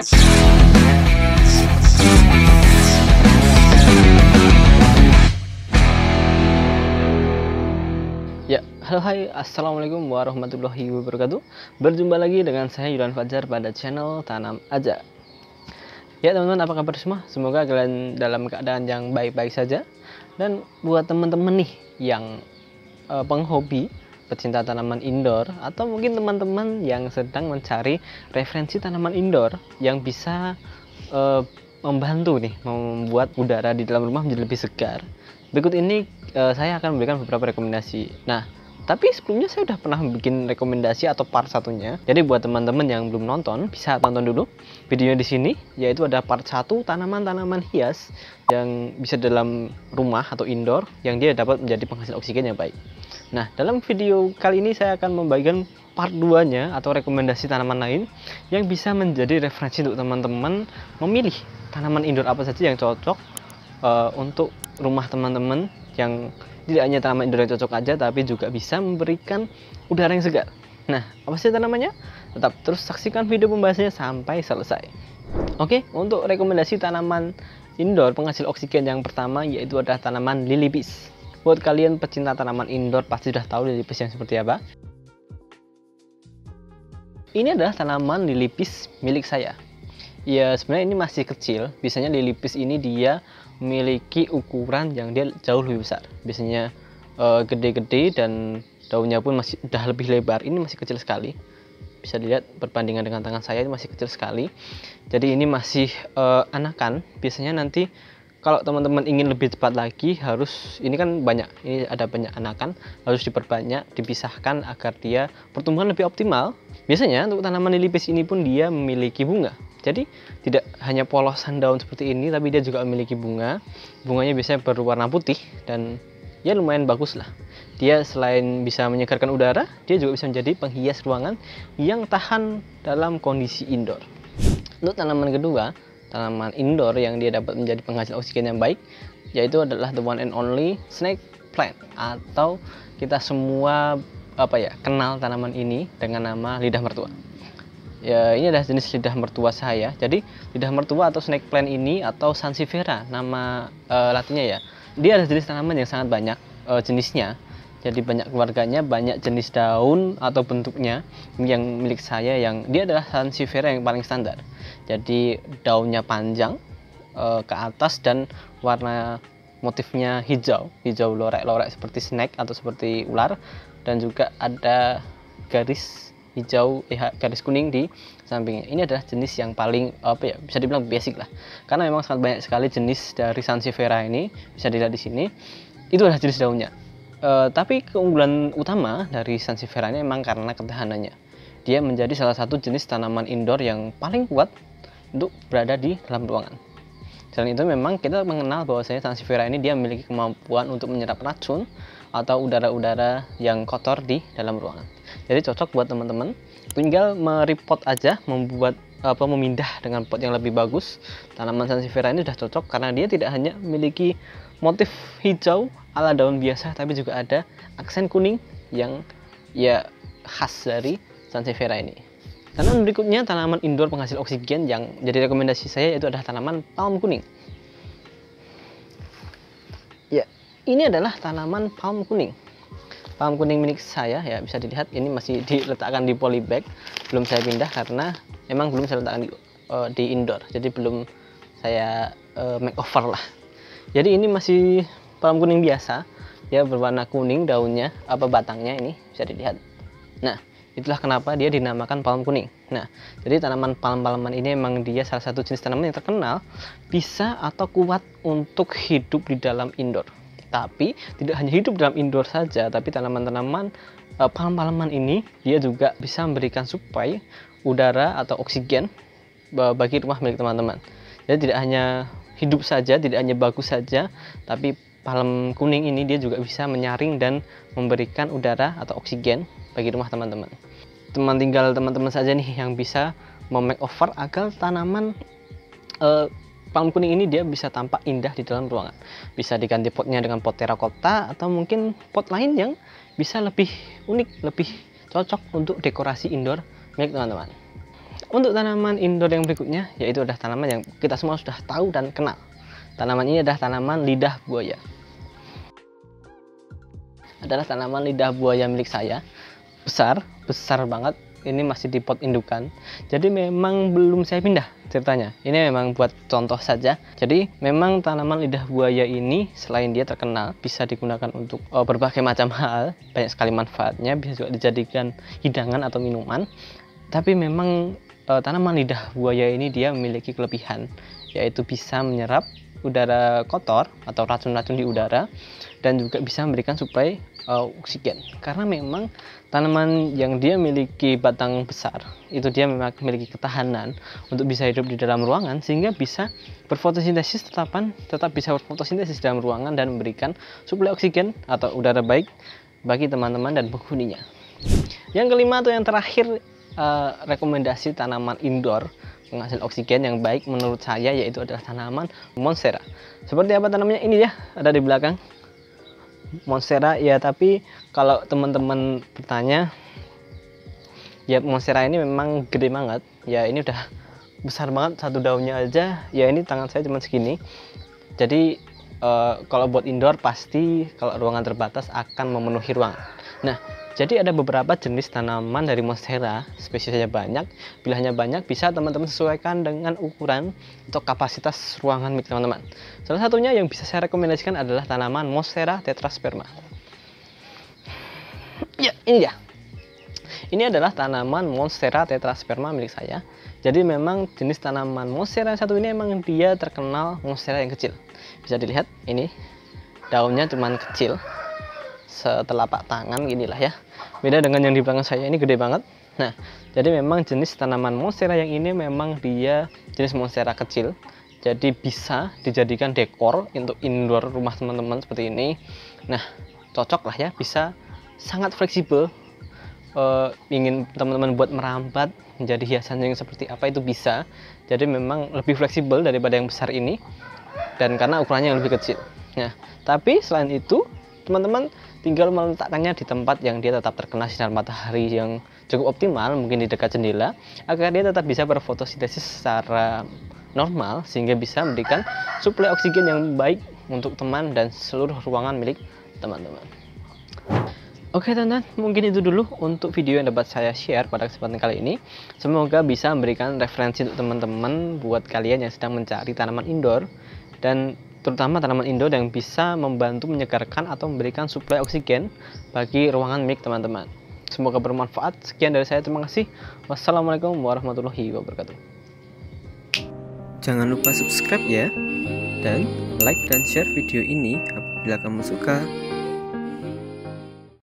Ya, halo hai, assalamualaikum warahmatullahi wabarakatuh. Berjumpa lagi dengan saya Yudan Fajar pada channel Tanam Aja. Ya teman-teman, apa kabar semua? Semoga kalian dalam keadaan yang baik-baik saja. Dan buat teman-teman nih yang penghobi, pecinta tanaman indoor, atau mungkin teman-teman yang sedang mencari referensi tanaman indoor yang bisa membantu nih membuat udara di dalam rumah menjadi lebih segar. Berikut ini saya akan memberikan beberapa rekomendasi. Nah, tapi sebelumnya saya udah pernah bikin rekomendasi atau part satunya. Jadi buat teman-teman yang belum nonton, bisa tonton dulu videonya di sini, yaitu ada part 1 tanaman-tanaman hias yang bisa dalam rumah atau indoor yang dia dapat menjadi penghasil oksigen yang baik. Nah, dalam video kali ini saya akan membagikan part 2-nya atau rekomendasi tanaman lain yang bisa menjadi referensi untuk teman-teman memilih tanaman indoor apa saja yang cocok untuk rumah teman-teman, yang tidak hanya tanaman indoor yang cocok aja, tapi juga bisa memberikan udara yang segar. Nah, apa sih tanamannya? Tetap terus saksikan video pembahasannya sampai selesai. Oke, untuk rekomendasi tanaman indoor penghasil oksigen yang pertama yaitu adalah tanaman lily peas. Buat kalian pecinta tanaman indoor pasti sudah tahu lily peas yang seperti apa. Ini adalah tanaman lily peas milik saya. Ya, sebenarnya ini masih kecil. Biasanya lily peas ini dia memiliki ukuran yang dia jauh lebih besar. Biasanya gede-gede dan daunnya pun masih udah lebih lebar. Ini masih kecil sekali. Bisa dilihat perbandingan dengan tangan saya, ini masih kecil sekali. Jadi ini masih anakan. Biasanya nanti kalau teman-teman ingin lebih cepat lagi, harus, ini kan banyak, ini ada banyak anakan, harus diperbanyak, dipisahkan agar dia pertumbuhan lebih optimal. Biasanya untuk tanaman lily peas ini pun dia memiliki bunga. Jadi tidak hanya polosan daun seperti ini, tapi dia juga memiliki bunga. Bunganya biasanya berwarna putih dan ya lumayan bagus lah. Dia selain bisa menyegarkan udara, dia juga bisa menjadi penghias ruangan yang tahan dalam kondisi indoor. Untuk tanaman kedua, tanaman indoor yang dia dapat menjadi penghasil oksigen yang baik, yaitu adalah the one and only snake plant, atau kita semua kenal tanaman ini dengan nama lidah mertua. Ya, ini adalah jenis lidah mertua saya. Jadi lidah mertua atau snake plant ini, atau sansevieria nama latinnya ya, dia adalah jenis tanaman yang sangat banyak jenisnya. Jadi banyak keluarganya, banyak jenis daun atau bentuknya. Yang milik saya yang dia adalah sansevieria yang paling standar. Jadi daunnya panjang ke atas dan warna motifnya hijau lorek-lorek seperti snake atau seperti ular, dan juga ada garis hijau garis kuning di sampingnya. Ini adalah jenis yang paling bisa dibilang basic lah, karena memang sangat banyak sekali jenis dari sansevieria ini. Bisa dilihat di sini, itu adalah jenis daunnya. Tapi keunggulan utama dari sansevieria ini memang karena ketahanannya. Dia menjadi salah satu jenis tanaman indoor yang paling kuat untuk berada di dalam ruangan. Selain itu memang kita mengenal bahwasanya sansevieria ini dia memiliki kemampuan untuk menyerap racun atau udara-udara yang kotor di dalam ruangan. Jadi cocok buat teman-teman. Tinggal merepot aja, memindah dengan pot yang lebih bagus. Tanaman sansevieria ini sudah cocok karena dia tidak hanya memiliki motif hijau ala daun biasa, tapi juga ada aksen kuning yang ya khas dari sansevieria ini. Tanaman berikutnya, tanaman indoor penghasil oksigen yang jadi rekomendasi saya, yaitu adalah tanaman palm kuning. Ya, ini adalah tanaman palm kuning. Palm kuning milik saya ya, bisa dilihat ini masih diletakkan di polybag, belum saya pindah karena memang belum saya letakkan di indoor. Jadi belum saya makeover lah. Jadi ini masih palm kuning biasa, ya berwarna kuning daunnya, batangnya ini bisa dilihat. Nah, itulah kenapa dia dinamakan palm kuning. Nah, jadi tanaman palm-palman ini memang dia salah satu jenis tanaman yang terkenal bisa atau kuat untuk hidup di dalam indoor. Tapi tidak hanya hidup dalam indoor saja, tapi tanaman-tanaman palm-palman ini dia juga bisa memberikan suplai udara atau oksigen bagi rumah milik teman-teman. Jadi tidak hanya hidup saja, tidak hanya bagus saja, tapi palm kuning ini dia juga bisa menyaring dan memberikan udara atau oksigen bagi rumah teman-teman. Tinggal teman-teman saja nih yang bisa memakeover agar tanaman palm kuning ini dia bisa tampak indah di dalam ruangan. Bisa diganti potnya dengan pot terakota atau mungkin pot lain yang bisa lebih unik, lebih cocok untuk dekorasi indoor milik teman-teman. Untuk tanaman indoor yang berikutnya, yaitu adalah tanaman yang kita semua sudah tahu dan kenal. Tanaman ini adalah tanaman lidah buaya. Adalah tanaman lidah buaya milik saya. Besar banget. Ini masih di pot indukan. Jadi memang belum saya pindah ceritanya. Ini memang buat contoh saja. Jadi memang tanaman lidah buaya ini selain dia terkenal, bisa digunakan untuk berbagai macam hal. Banyak sekali manfaatnya, bisa juga dijadikan hidangan atau minuman. Tapi memang tanaman lidah buaya ini dia memiliki kelebihan, yaitu bisa menyerap udara kotor atau racun-racun di udara, dan juga bisa memberikan suplai oksigen. Karena memang tanaman yang dia miliki batang besar, itu dia memang memiliki ketahanan untuk bisa hidup di dalam ruangan, sehingga bisa berfotosintesis, tetap bisa berfotosintesis dalam ruangan dan memberikan suplai oksigen atau udara baik bagi teman-teman dan penghuninya. Yang kelima atau yang terakhir, rekomendasi tanaman indoor penghasil oksigen yang baik menurut saya, yaitu adalah tanaman monstera. Seperti apa tanamannya? Ini ya, ada di belakang monstera ya. Tapi kalau teman-teman bertanya, ya monstera ini memang gede banget ya. Ini udah besar banget, satu daunnya aja ya, ini tangan saya cuma segini. Jadi kalau buat indoor pasti kalau ruangan terbatas akan memenuhi ruangan. Nah, jadi ada beberapa jenis tanaman dari monstera, spesiesnya banyak, pilihannya banyak, bisa teman-teman sesuaikan dengan ukuran atau kapasitas ruangan milik teman-teman. Salah satunya yang bisa saya rekomendasikan adalah tanaman Monstera tetrasperma. Ya, ini ya. Ini adalah tanaman Monstera tetrasperma milik saya. Jadi memang jenis tanaman monstera satu ini memang dia terkenal monstera yang kecil. Bisa dilihat ini daunnya cuman kecil, setelapak tangan ginilah ya. Beda dengan yang di belakang saya, ini gede banget. Nah, jadi memang jenis tanaman monstera yang ini memang dia jenis monstera kecil. Jadi bisa dijadikan dekor untuk indoor rumah teman-teman seperti ini. Nah, cocok lah ya, bisa sangat fleksibel. Ingin teman-teman buat merambat menjadi hiasan yang seperti apa itu bisa. Jadi memang lebih fleksibel daripada yang besar ini, dan karena ukurannya yang lebih kecil. Nah, tapi selain itu teman-teman tinggal meletakkannya di tempat yang dia tetap terkena sinar matahari yang cukup optimal, mungkin di dekat jendela, agar dia tetap bisa berfotosintesis secara normal, sehingga bisa memberikan suplai oksigen yang baik untuk teman dan seluruh ruangan milik teman-teman. Oke teman-teman, mungkin itu dulu untuk video yang dapat saya share pada kesempatan kali ini. Semoga bisa memberikan referensi untuk teman-teman buat kalian yang sedang mencari tanaman indoor, dan terutama tanaman indoor yang bisa membantu menyegarkan atau memberikan suplai oksigen bagi ruangan milik teman-teman. Semoga bermanfaat. Sekian dari saya, terima kasih. Wassalamualaikum warahmatullahi wabarakatuh. Jangan lupa subscribe ya, dan like dan share video ini apabila kamu suka.